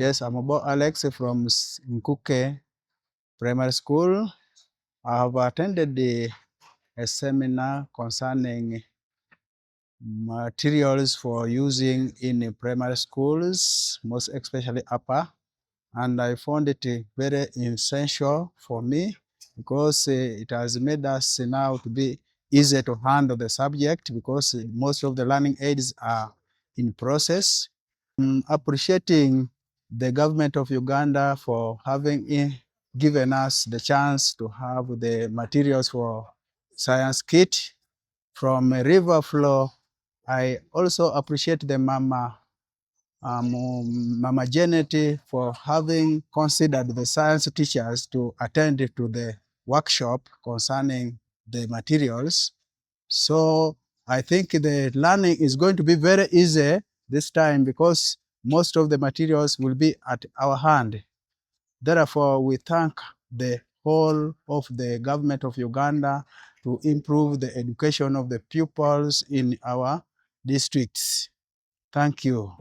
Yes, I'm about Alex from Nkuke Primary School. I have attended a seminar concerning materials for using in primary schools, most especially upper, and I found it very essential for me because it has made us now to be easy to handle the subject because most of the learning aids are in process. Appreciating the government of Uganda for having given us the chance to have the materials for science kit from a river flow. I also appreciate the Mama Janet for having considered the science teachers to attend to the workshop concerning the materials. So I think the learning is going to be very easy this time because most of the materials will be at our hand. Therefore, we thank the whole of the government of Uganda to improve the education of the pupils in our districts. Thank you.